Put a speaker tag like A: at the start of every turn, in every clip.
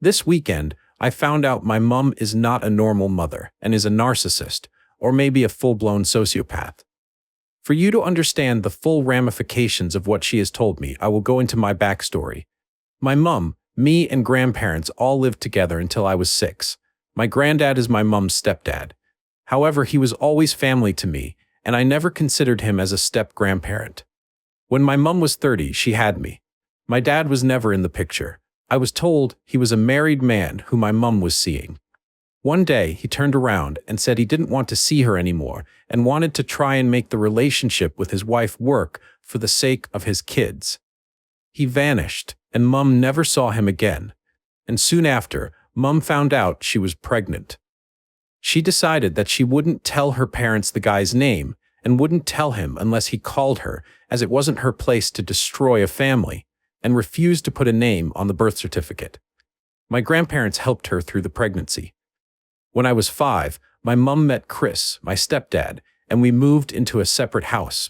A: This weekend, I found out my mom is not a normal mother and is a narcissist, or maybe a full-blown sociopath. For you to understand the full ramifications of what she has told me, I will go into my backstory. My mom, me, and grandparents all lived together until I was 6. My granddad is my mom's stepdad. However, he was always family to me, and I never considered him as a step-grandparent. When my mom was 30, she had me. My dad was never in the picture. I was told he was a married man who my mom was seeing. One day, he turned around and said he didn't want to see her anymore and wanted to try and make the relationship with his wife work for the sake of his kids. He vanished, and Mum never saw him again. And soon after, Mum found out she was pregnant. She decided that she wouldn't tell her parents the guy's name and wouldn't tell him unless he called her, as it wasn't her place to destroy a family, and refused to put a name on the birth certificate. My grandparents helped her through the pregnancy. When I was 5, my mum met Chris, my stepdad, and we moved into a separate house.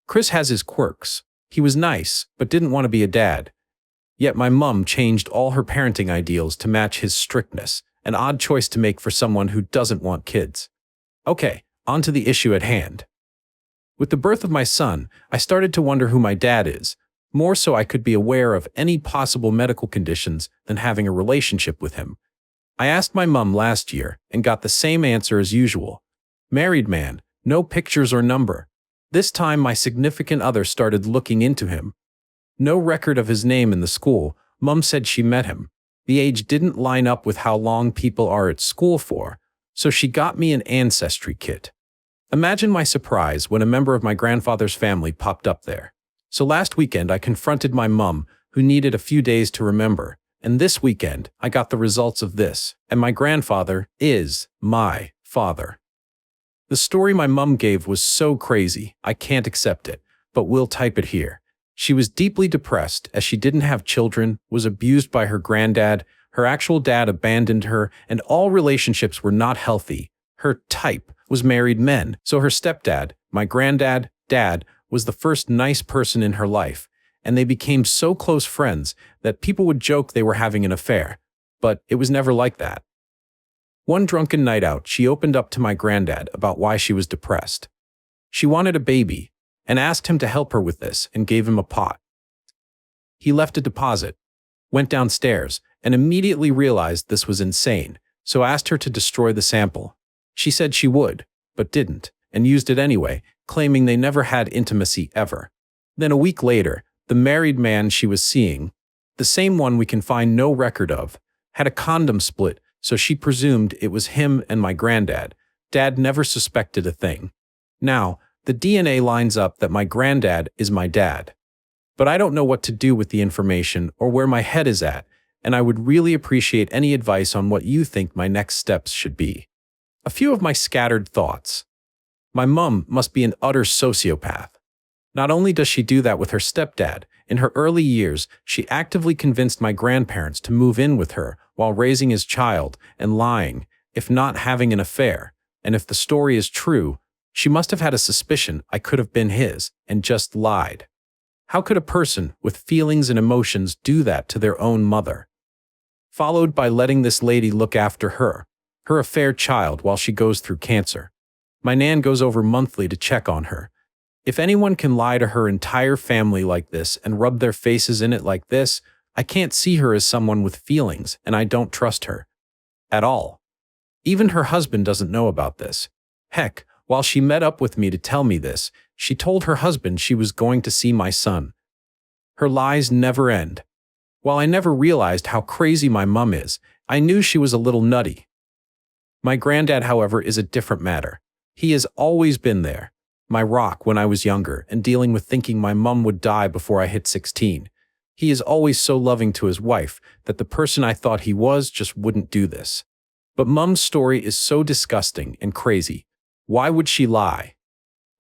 A: Chris has his quirks. He was nice, but didn't want to be a dad. Yet my mum changed all her parenting ideals to match his strictness, an odd choice to make for someone who doesn't want kids. Okay, on to the issue at hand. With the birth of my son, I started to wonder who my dad is, more so I could be aware of any possible medical conditions than having a relationship with him. I asked my mum last year and got the same answer as usual. Married man, no pictures or number. This time my significant other started looking into him. No record of his name in the school. Mum said she met him. The age didn't line up with how long people are at school for, so she got me an ancestry kit. Imagine my surprise when a member of my grandfather's family popped up there. So last weekend I confronted my mum, who needed a few days to remember. And this weekend, I got the results of this, and my grandfather is my father. The story my mum gave was so crazy, I can't accept it, but we'll type it here. She was deeply depressed as she didn't have children, was abused by her granddad, her actual dad abandoned her, and all relationships were not healthy. Her type was married men, so her stepdad, my granddad, dad, was the first nice person in her life, and they became so close friends that people would joke they were having an affair, but it was never like that. One drunken night out, she opened up to my granddad about why she was depressed. She wanted a baby, and asked him to help her with this and gave him a pot. He left a deposit, went downstairs, and immediately realized this was insane, so asked her to destroy the sample. She said she would, but didn't, and used it anyway, claiming they never had intimacy ever. Then a week later, the married man she was seeing, the same one we can find no record of, had a condom split, so she presumed it was him and my granddad. Dad never suspected a thing. Now, the DNA lines up that my granddad is my dad. But I don't know what to do with the information or where my head is at, and I would really appreciate any advice on what you think my next steps should be. A few of my scattered thoughts. My mum must be an utter sociopath. Not only does she do that with her stepdad, in her early years, she actively convinced my grandparents to move in with her while raising his child and lying, if not having an affair. And if the story is true, she must have had a suspicion I could have been his and just lied. How could a person with feelings and emotions do that to their own mother? Followed by letting this lady look after her affair child while she goes through cancer. My nan goes over monthly to check on her. If anyone can lie to her entire family like this and rub their faces in it like this, I can't see her as someone with feelings, and I don't trust her. At all. Even her husband doesn't know about this. Heck, while she met up with me to tell me this, she told her husband she was going to see my son. Her lies never end. While I never realized how crazy my mum is, I knew she was a little nutty. My granddad, however, is a different matter. He has always been there. My rock when I was younger and dealing with thinking my mum would die before I hit 16. He is always so loving to his wife that the person I thought he was just wouldn't do this. But Mum's story is so disgusting and crazy. Why would she lie?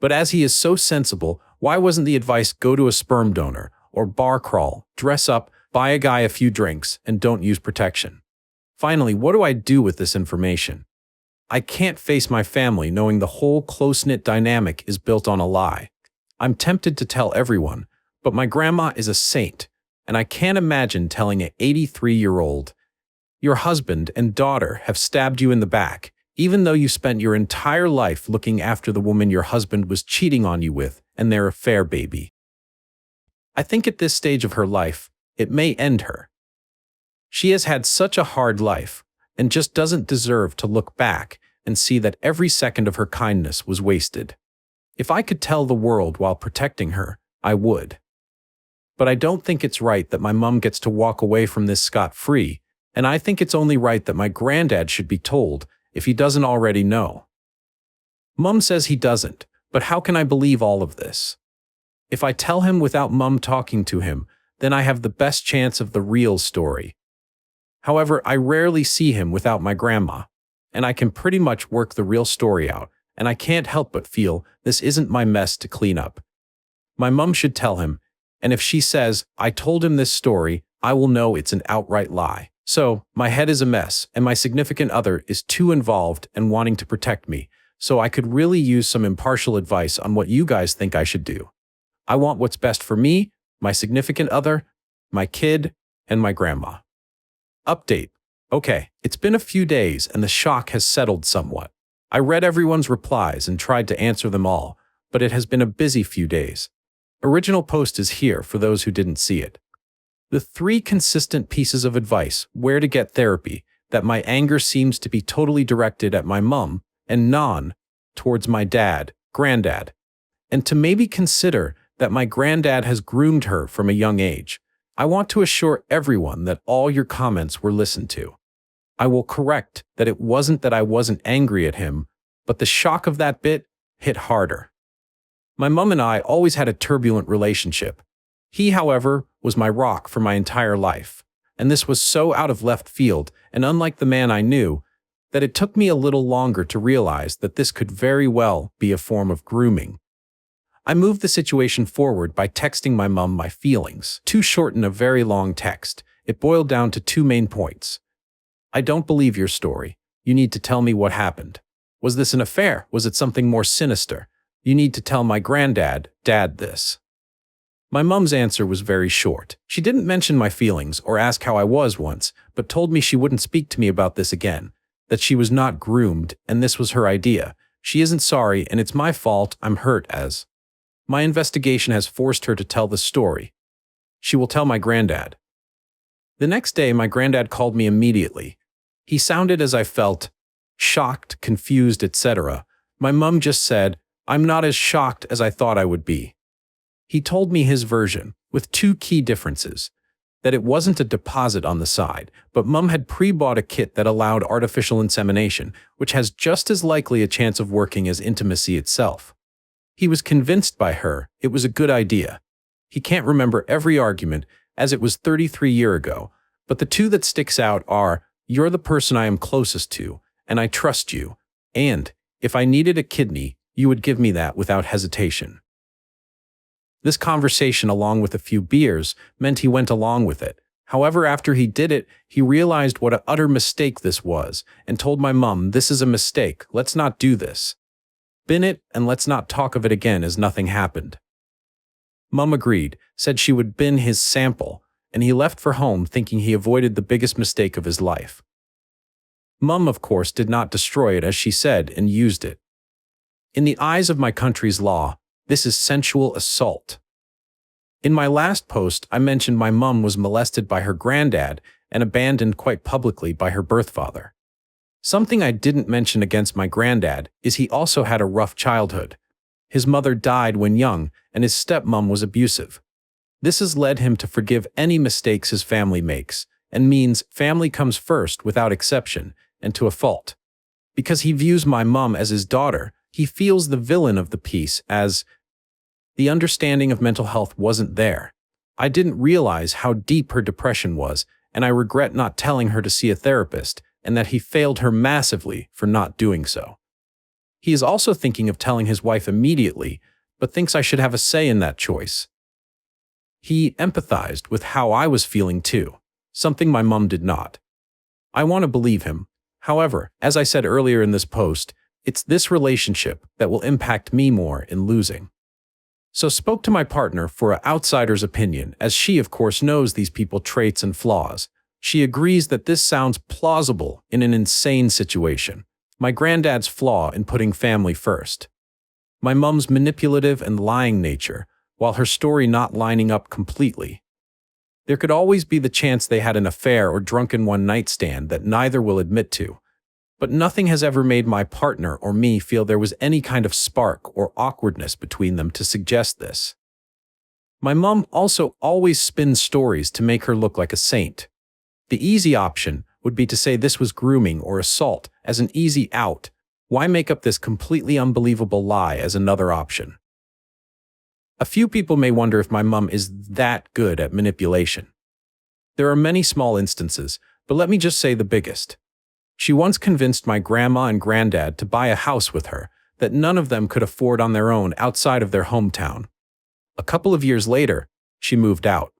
A: But as he is so sensible, why wasn't the advice go to a sperm donor or bar crawl, dress up, buy a guy a few drinks, and don't use protection? Finally, what do I do with this information? I can't face my family knowing the whole close-knit dynamic is built on a lie. I'm tempted to tell everyone, but my grandma is a saint, and I can't imagine telling an 83-year-old Your husband and daughter have stabbed you in the back, even though you spent your entire life looking after the woman your husband was cheating on you with and their affair baby. I think at this stage of her life, it may end her. She has had such a hard life and just doesn't deserve to look back and see that every second of her kindness was wasted. If I could tell the world while protecting her, I would. But I don't think it's right that my mom gets to walk away from this scot-free, and I think it's only right that my granddad should be told if he doesn't already know. Mum says he doesn't, but how can I believe all of this? If I tell him without Mum talking to him, then I have the best chance of the real story. However, I rarely see him without my grandma, and I can pretty much work the real story out, and I can't help but feel this isn't my mess to clean up. My mum should tell him, and if she says, I told him this story, I will know it's an outright lie. So, my head is a mess, and my significant other is too involved and wanting to protect me, so I could really use some impartial advice on what you guys think I should do. I want what's best for me, my significant other, my kid, and my grandma. Update. Okay, it's been a few days and the shock has settled somewhat. I read everyone's replies and tried to answer them all, but it has been a busy few days. Original post is here for those who didn't see it. The 3 consistent pieces of advice where to get therapy, that my anger seems to be totally directed at my mum, and none towards my dad, granddad, and to maybe consider that my granddad has groomed her from a young age. I want to assure everyone that all your comments were listened to. I will correct that it wasn't that I wasn't angry at him, but the shock of that bit hit harder. My mum and I always had a turbulent relationship. He, however, was my rock for my entire life, and this was so out of left field and unlike the man I knew that it took me a little longer to realize that this could very well be a form of grooming. I moved the situation forward by texting my mum my feelings. To shorten a very long text, it boiled down to 2 main points. I don't believe your story. You need to tell me what happened. Was this an affair? Was it something more sinister? You need to tell my granddad, Dad, this. My mum's answer was very short. She didn't mention my feelings or ask how I was once, but told me she wouldn't speak to me about this again, that she was not groomed and this was her idea. She isn't sorry and it's my fault. I'm hurt as. My investigation has forced her to tell the story. She will tell my granddad. The next day, my granddad called me immediately. He sounded as I felt, shocked, confused, etc. My mum just said, I'm not as shocked as I thought I would be. He told me his version, with 2 key differences. That it wasn't a deposit on the side, but Mum had pre-bought a kit that allowed artificial insemination, which has just as likely a chance of working as intimacy itself. He was convinced by her it was a good idea. He can't remember every argument, as it was 33 years ago, but the 2 that sticks out are, you're the person I am closest to, and I trust you, and, if I needed a kidney, you would give me that without hesitation. This conversation, along with a few beers, meant he went along with it. However, after he did it, he realized what an utter mistake this was, and told my mum, this is a mistake, let's not do this. Bin it, and let's not talk of it again as nothing happened. Mum agreed, said she would bin his sample, and he left for home thinking he avoided the biggest mistake of his life. Mum, of course, did not destroy it as she said and used it. In the eyes of my country's law, this is sensual assault. In my last post, I mentioned my mum was molested by her granddad and abandoned quite publicly by her birth father. Something I didn't mention against my granddad is he also had a rough childhood. His mother died when young, and his stepmom was abusive. This has led him to forgive any mistakes his family makes, and means family comes first without exception, and to a fault. Because he views my mum as his daughter, he feels the villain of the piece as the understanding of mental health wasn't there. I didn't realize how deep her depression was, and I regret not telling her to see a therapist, and that he failed her massively for not doing so. He is also thinking of telling his wife immediately, but thinks I should have a say in that choice. He empathized with how I was feeling too, something my mum did not. I want to believe him. However, as I said earlier in this post, it's this relationship that will impact me more in losing. So spoke to my partner for an outsider's opinion, as she of course knows these people traits and flaws, She agrees that this sounds plausible in an insane situation. My granddad's flaw in putting family first. My mom's manipulative and lying nature, while her story not lining up completely. There could always be the chance they had an affair or drunken one-night stand that neither will admit to. But nothing has ever made my partner or me feel there was any kind of spark or awkwardness between them to suggest this. My mom also always spins stories to make her look like a saint. The easy option would be to say this was grooming or assault as an easy out. Why make up this completely unbelievable lie as another option? A few people may wonder if my mom is that good at manipulation. There are many small instances, but let me just say the biggest. She once convinced my grandma and granddad to buy a house with her that none of them could afford on their own outside of their hometown. A couple of years later, she moved out.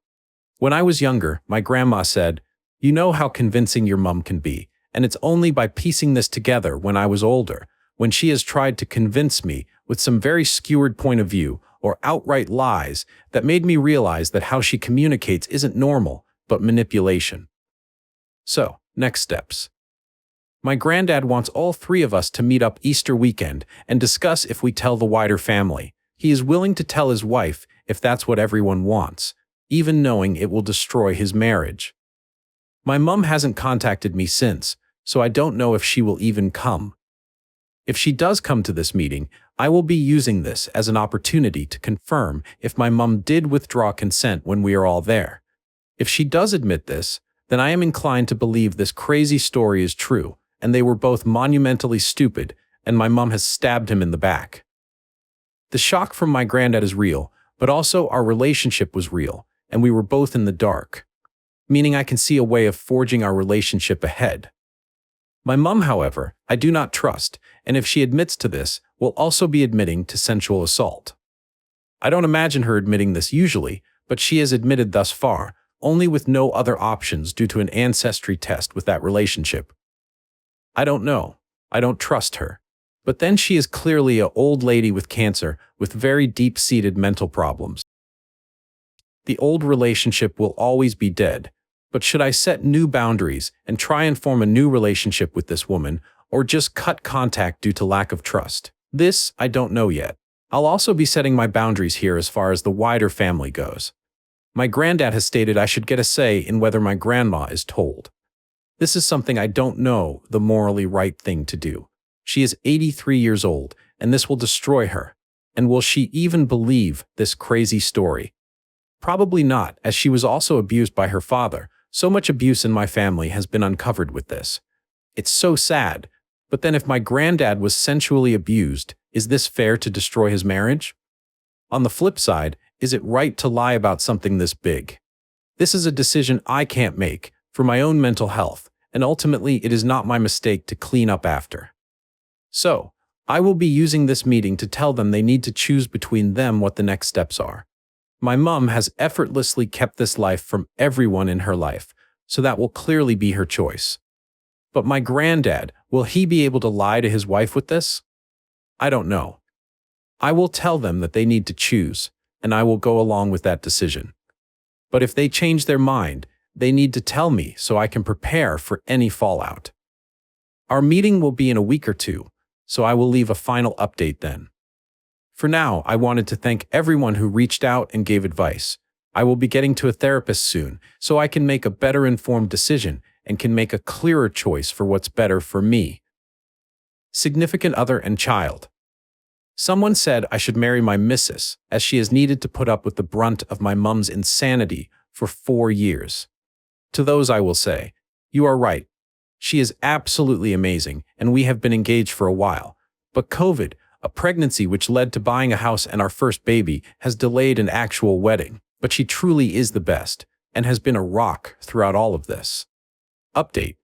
A: When I was younger, my grandma said, "You know how convincing your mom can be, and it's only by piecing this together when I was older, when she has tried to convince me with some very skewered point of view or outright lies that made me realize that how she communicates isn't normal, but manipulation." So, next steps. My granddad wants all three of us to meet up Easter weekend and discuss if we tell the wider family. He is willing to tell his wife if that's what everyone wants, even knowing it will destroy his marriage. My mom hasn't contacted me since, so I don't know if she will even come. If she does come to this meeting, I will be using this as an opportunity to confirm if my mom did withdraw consent when we are all there. If she does admit this, then I am inclined to believe this crazy story is true, and they were both monumentally stupid, and my mom has stabbed him in the back. The shock from my granddad is real, but also our relationship was real, and we were both in the dark. Meaning I can see a way of forging our relationship ahead. My mom, however, I do not trust, and if she admits to this, will also be admitting to sensual assault. I don't imagine her admitting this usually, but she has admitted thus far, only with no other options due to an ancestry test with that relationship. I don't know. I don't trust her. But then she is clearly an old lady with cancer, with very deep-seated mental problems. The old relationship will always be dead. But should I set new boundaries and try and form a new relationship with this woman, or just cut contact due to lack of trust? This, I don't know yet. I'll also be setting my boundaries here as far as the wider family goes. My granddad has stated I should get a say in whether my grandma is told. This is something I don't know the morally right thing to do. She is 83 years old, and this will destroy her. And will she even believe this crazy story? Probably not, as she was also abused by her father. So much abuse in my family has been uncovered with this. It's so sad, but then if my granddad was sensually abused, is this fair to destroy his marriage? On the flip side, is it right to lie about something this big? This is a decision I can't make, for my own mental health, and ultimately it is not my mistake to clean up after. So, I will be using this meeting to tell them they need to choose between them what the next steps are. My mom has effortlessly kept this life from everyone in her life, so that will clearly be her choice. But my granddad, will he be able to lie to his wife with this? I don't know. I will tell them that they need to choose, and I will go along with that decision. But if they change their mind, they need to tell me so I can prepare for any fallout. Our meeting will be in a week or two, so I will leave a final update then. For now, I wanted to thank everyone who reached out and gave advice. I will be getting to a therapist soon, so I can make a better informed decision and can make a clearer choice for what's better for me. Significant other and child. Someone said I should marry my missus, as she has needed to put up with the brunt of my mum's insanity for 4 years. To those I will say, you are right. She is absolutely amazing, and we have been engaged for a while. But COVID, a pregnancy which led to buying a house and our first baby, has delayed an actual wedding, but she truly is the best, and has been a rock throughout all of this. Update.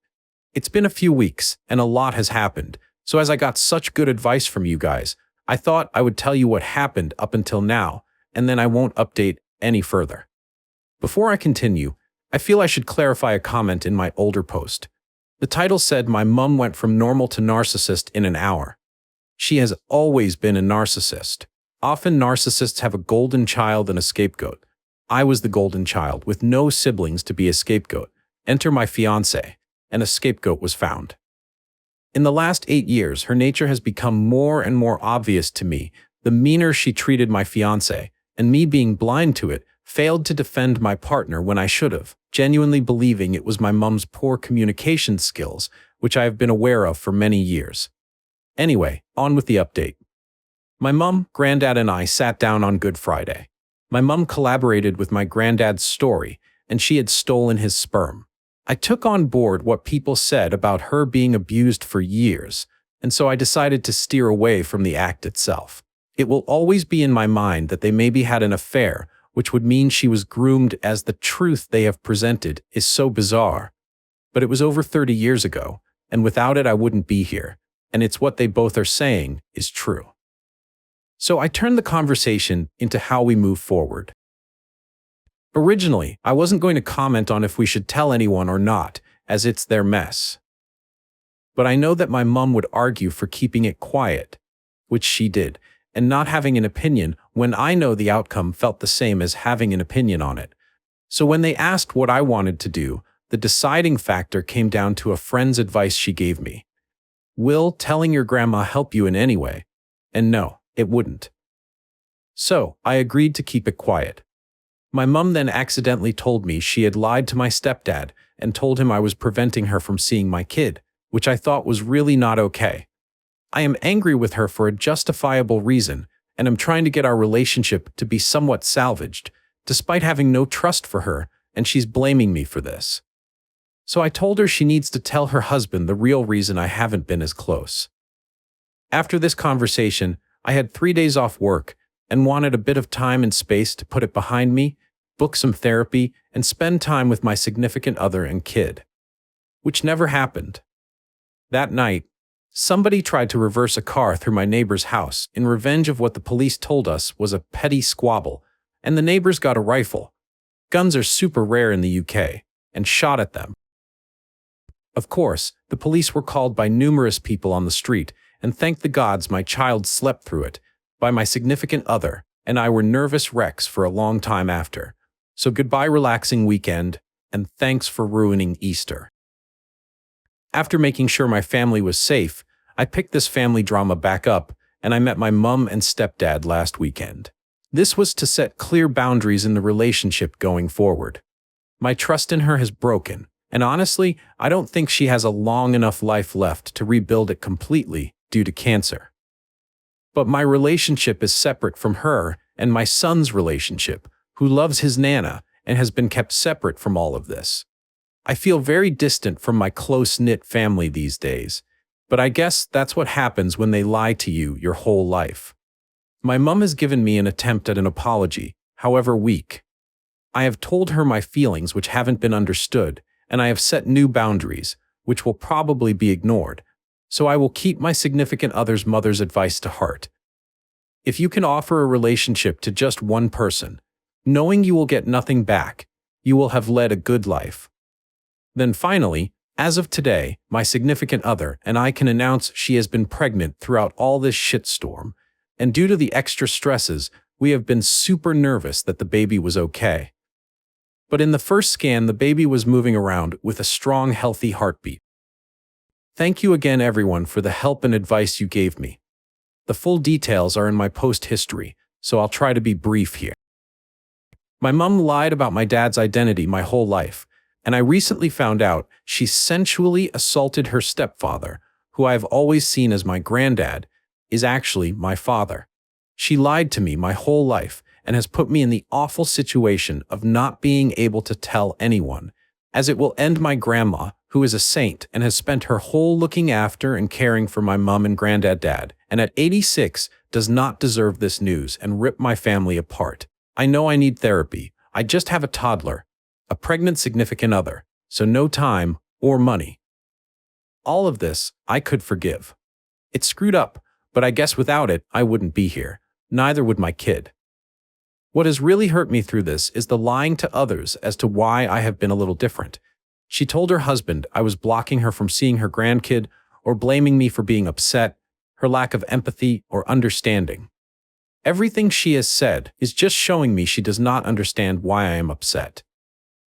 A: It's been a few weeks, and a lot has happened, so as I got such good advice from you guys, I thought I would tell you what happened up until now, and then I won't update any further. Before I continue, I feel I should clarify a comment in my older post. The title said my mum went from normal to narcissist in an hour. She has always been a narcissist. Often narcissists have a golden child and a scapegoat. I was the golden child with no siblings to be a scapegoat. Enter my fiancé, and a scapegoat was found. In the last 8 years, her nature has become more and more obvious to me. The meaner she treated my fiancé, and me being blind to it, failed to defend my partner when I should have, genuinely believing it was my mom's poor communication skills, which I have been aware of for many years. Anyway, on with the update. My mom, granddad, and I sat down on Good Friday. My mom collaborated with my granddad's story, and she had stolen his sperm. I took on board what people said about her being abused for years, and so I decided to steer away from the act itself. It will always be in my mind that they maybe had an affair, which would mean she was groomed, as the truth they have presented is so bizarre. But it was over 30 years ago, and without it I wouldn't be here, and it's what they both are saying is true. So I turned the conversation into how we move forward. Originally, I wasn't going to comment on if we should tell anyone or not, as it's their mess. But I know that my mom would argue for keeping it quiet, which she did, and not having an opinion when I know the outcome felt the same as having an opinion on it. So when they asked what I wanted to do, the deciding factor came down to a friend's advice she gave me. Will telling your grandma help you in any way? And no, it wouldn't. So I agreed to keep it quiet. My mom then accidentally told me she had lied to my stepdad and told him I was preventing her from seeing my kid, which I thought was really not okay. I am angry with her for a justifiable reason, and am trying to get our relationship to be somewhat salvaged, despite having no trust for her, and she's blaming me for this. So I told her she needs to tell her husband the real reason I haven't been as close. After this conversation, I had 3 days off work and wanted a bit of time and space to put it behind me, book some therapy, and spend time with my significant other and kid. Which never happened. That night, somebody tried to reverse a car through my neighbor's house in revenge of what the police told us was a petty squabble, and the neighbors got a rifle. Guns are super rare in the UK, and shot at them. Of course, the police were called by numerous people on the street, and thank the gods my child slept through it, by my significant other, and I were nervous wrecks for a long time after. So goodbye relaxing weekend, and thanks for ruining Easter. After making sure my family was safe, I picked this family drama back up, and I met my mum and stepdad last weekend. This was to set clear boundaries in the relationship going forward. My trust in her has broken, and honestly, I don't think she has a long enough life left to rebuild it completely due to cancer. But my relationship is separate from her and my son's relationship, who loves his Nana and has been kept separate from all of this. I feel very distant from my close-knit family these days, but I guess that's what happens when they lie to you your whole life. My mum has given me an attempt at an apology, however weak. I have told her my feelings which haven't been understood, and I have set new boundaries, which will probably be ignored, so I will keep my significant other's mother's advice to heart. If you can offer a relationship to just one person, knowing you will get nothing back, you will have led a good life. Then finally, as of today, my significant other and I can announce she has been pregnant throughout all this shitstorm, and due to the extra stresses, we have been super nervous that the baby was okay. But in the first scan, the baby was moving around with a strong, healthy heartbeat. Thank you again, everyone, for the help and advice you gave me. The full details are in my post history, so I'll try to be brief here. My mum lied about my dad's identity my whole life, and I recently found out she sensually assaulted her stepfather, who I have always seen as my granddad, is actually my father. She lied to me my whole life and has put me in the awful situation of not being able to tell anyone, as it will end my grandma, who is a saint and has spent her whole looking after and caring for my mum and granddad, and at 86 does not deserve this news and rip my family apart. I know I need therapy. I just have a toddler, a pregnant significant other, so no time or money. All of this I could forgive. It's screwed up, but I guess without it, I wouldn't be here. Neither would my kid. What has really hurt me through this is the lying to others as to why I have been a little different. She told her husband I was blocking her from seeing her grandkid or blaming me for being upset, her lack of empathy or understanding. Everything she has said is just showing me she does not understand why I am upset.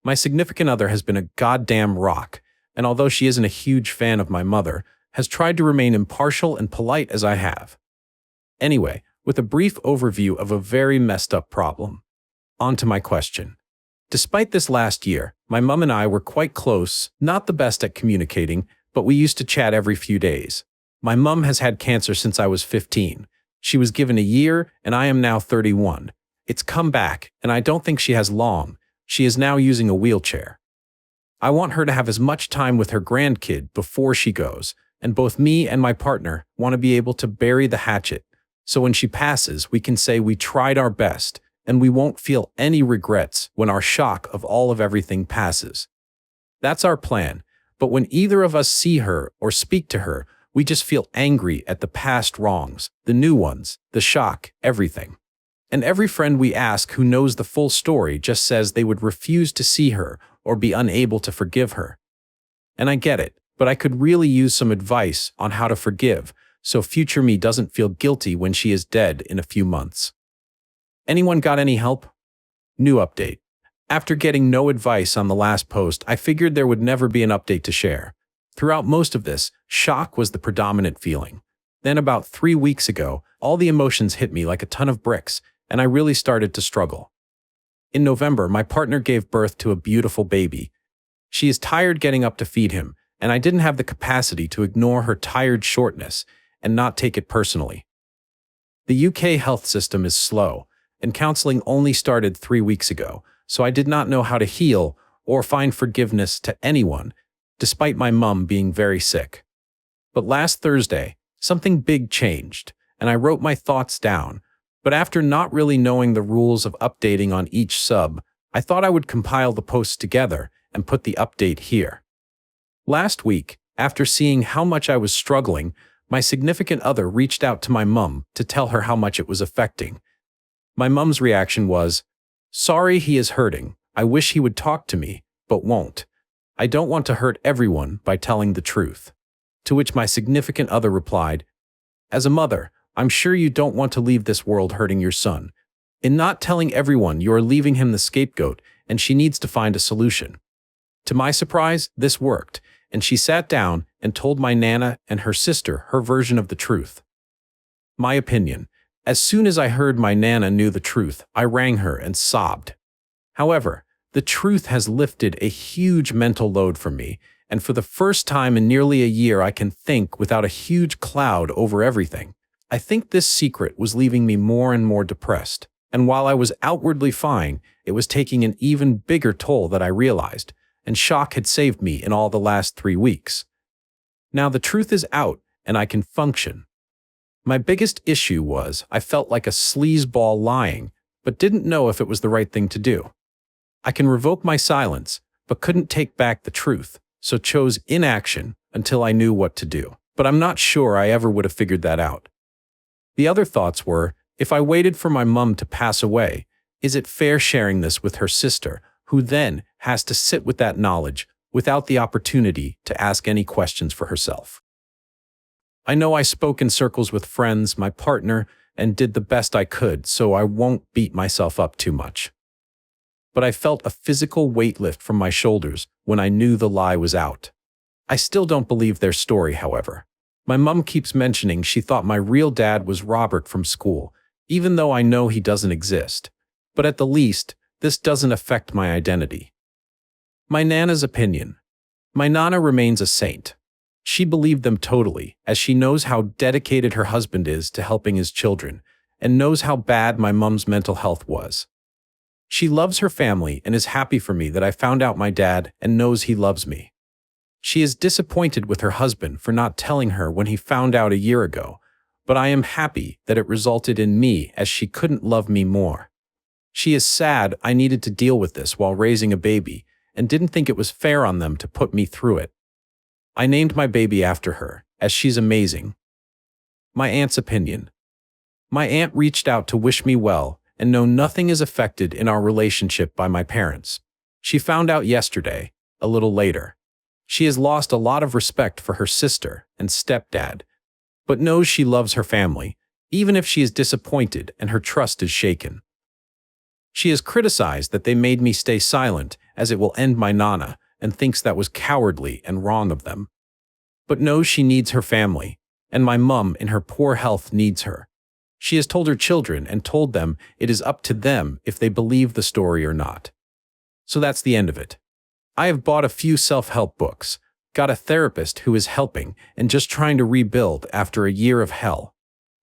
A: My significant other has been a goddamn rock, and although she isn't a huge fan of my mother, has tried to remain impartial and polite as I have. Anyway, with a brief overview of a very messed up problem. On to my question. Despite this last year, my mom and I were quite close, not the best at communicating, but we used to chat every few days. My mom has had cancer since I was 15. She was given a year, and I am now 31. It's come back, and I don't think she has long. She is now using a wheelchair. I want her to have as much time with her grandkid before she goes, and both me and my partner want to be able to bury the hatchet. So when she passes, we can say we tried our best, and we won't feel any regrets when our shock of all of everything passes. That's our plan, but when either of us see her or speak to her, we just feel angry at the past wrongs, the new ones, the shock, everything. And every friend we ask who knows the full story just says they would refuse to see her or be unable to forgive her. And I get it, but I could really use some advice on how to forgive, so future me doesn't feel guilty when she is dead in a few months. Anyone got any help? New update. After getting no advice on the last post, I figured there would never be an update to share. Throughout most of this, shock was the predominant feeling. Then about 3 weeks ago, all the emotions hit me like a ton of bricks, and I really started to struggle. In November, my partner gave birth to a beautiful baby. She is tired getting up to feed him, and I didn't have the capacity to ignore her tired shortness and not take it personally. The UK health system is slow, and counseling only started 3 weeks ago, so I did not know how to heal or find forgiveness to anyone, despite my mum being very sick. But last Thursday, something big changed, and I wrote my thoughts down, but after not really knowing the rules of updating on each sub, I thought I would compile the posts together and put the update here. Last week, after seeing how much I was struggling, my significant other reached out to my mum to tell her how much it was affecting. My mum's reaction was, "Sorry he is hurting. I wish he would talk to me, but won't. I don't want to hurt everyone by telling the truth." To which my significant other replied, "As a mother, I'm sure you don't want to leave this world hurting your son. In not telling everyone, you are leaving him the scapegoat, and she needs to find a solution." To my surprise, this worked, and she sat down and told my Nana and her sister her version of the truth. My opinion. As soon as I heard my Nana knew the truth, I rang her and sobbed. However, the truth has lifted a huge mental load from me, and for the first time in nearly a year I can think without a huge cloud over everything. I think this secret was leaving me more and more depressed, and while I was outwardly fine, it was taking an even bigger toll that I realized, and shock had saved me in all the last 3 weeks. Now the truth is out, and I can function. My biggest issue was I felt like a sleazeball lying, but didn't know if it was the right thing to do. I can revoke my silence, but couldn't take back the truth, so chose inaction until I knew what to do. But I'm not sure I ever would have figured that out. The other thoughts were, if I waited for my mum to pass away, is it fair sharing this with her sister, who then has to sit with that knowledge without the opportunity to ask any questions for herself? I know I spoke in circles with friends, my partner, and did the best I could, so I won't beat myself up too much. But I felt a physical weight lift from my shoulders when I knew the lie was out. I still don't believe their story, however. My mum keeps mentioning she thought my real dad was Robert from school, even though I know he doesn't exist. But at the least, this doesn't affect my identity. My Nana's opinion. My Nana remains a saint. She believed them totally, as she knows how dedicated her husband is to helping his children, and knows how bad my mum's mental health was. She loves her family and is happy for me that I found out my dad and knows he loves me. She is disappointed with her husband for not telling her when he found out a year ago, but I am happy that it resulted in me as she couldn't love me more. She is sad I needed to deal with this while raising a baby and didn't think it was fair on them to put me through it. I named my baby after her, as she's amazing. My aunt's opinion. My aunt reached out to wish me well and know nothing is affected in our relationship by my parents. She found out yesterday, a little later. She has lost a lot of respect for her sister and stepdad, but knows she loves her family, even if she is disappointed and her trust is shaken. She has criticized that they made me stay silent as it will end my nana and thinks that was cowardly and wrong of them. But knows she needs her family, and my mum in her poor health needs her. She has told her children and told them it is up to them if they believe the story or not. So that's the end of it. I have bought a few self-help books, got a therapist who is helping and just trying to rebuild after a year of hell.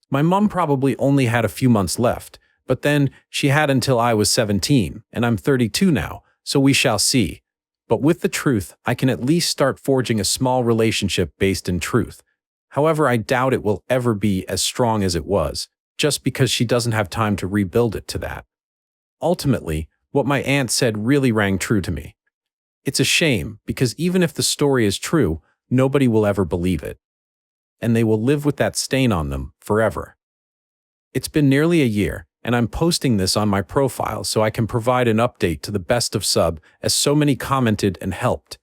A: My mum probably only had a few months left, but then she had until I was 17, and I'm 32 now, so we shall see. But with the truth, I can at least start forging a small relationship based in truth. However, I doubt it will ever be as strong as it was, just because she doesn't have time to rebuild it to that. Ultimately, what my aunt said really rang true to me. It's a shame, because even if the story is true, nobody will ever believe it. And they will live with that stain on them forever. It's been nearly a year, and I'm posting this on my profile so I can provide an update to the best of sub, as so many commented and helped.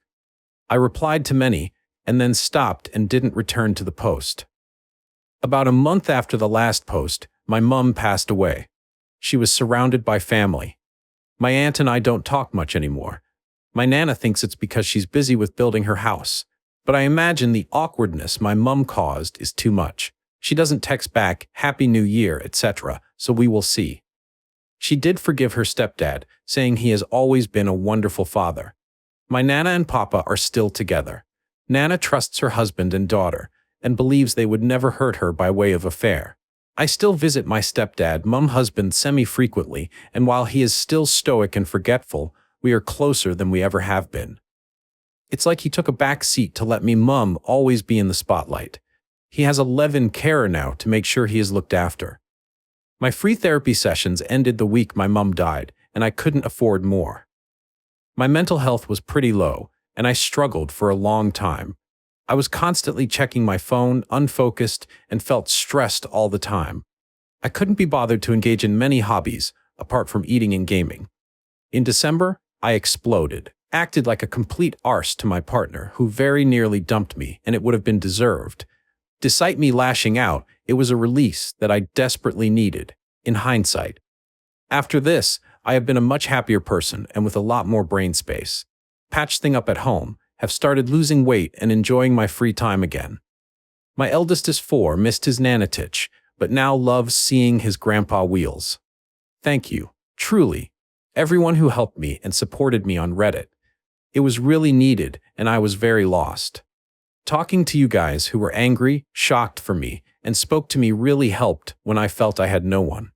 A: I replied to many, and then stopped and didn't return to the post. About a month after the last post, my mum passed away. She was surrounded by family. My aunt and I don't talk much anymore. My nana thinks it's because she's busy with building her house, but I imagine the awkwardness my mum caused is too much. She doesn't text back, Happy New Year, etc., so we will see. She did forgive her stepdad, saying he has always been a wonderful father. My nana and papa are still together. Nana trusts her husband and daughter, and believes they would never hurt her by way of affair. I still visit my stepdad, mum husband semi-frequently, and while he is still stoic and forgetful, we are closer than we ever have been. It's like he took a back seat to let me mum always be in the spotlight. He has a live-in carer now to make sure he is looked after. My free therapy sessions ended the week my mum died, and I couldn't afford more. My mental health was pretty low, and I struggled for a long time. I was constantly checking my phone, unfocused, and felt stressed all the time. I couldn't be bothered to engage in many hobbies, apart from eating and gaming. In December, I exploded, acted like a complete arse to my partner, who very nearly dumped me, and it would have been deserved. Despite me lashing out, it was a release that I desperately needed, in hindsight. After this, I have been a much happier person and with a lot more brain space. Patched things up at home, have started losing weight and enjoying my free time again. My eldest is 4, missed his nanatich, but now loves seeing his grandpa wheels. Thank you, truly, everyone who helped me and supported me on Reddit. It was really needed, and I was very lost. Talking to you guys who were angry, shocked for me, and spoke to me really helped when I felt I had no one.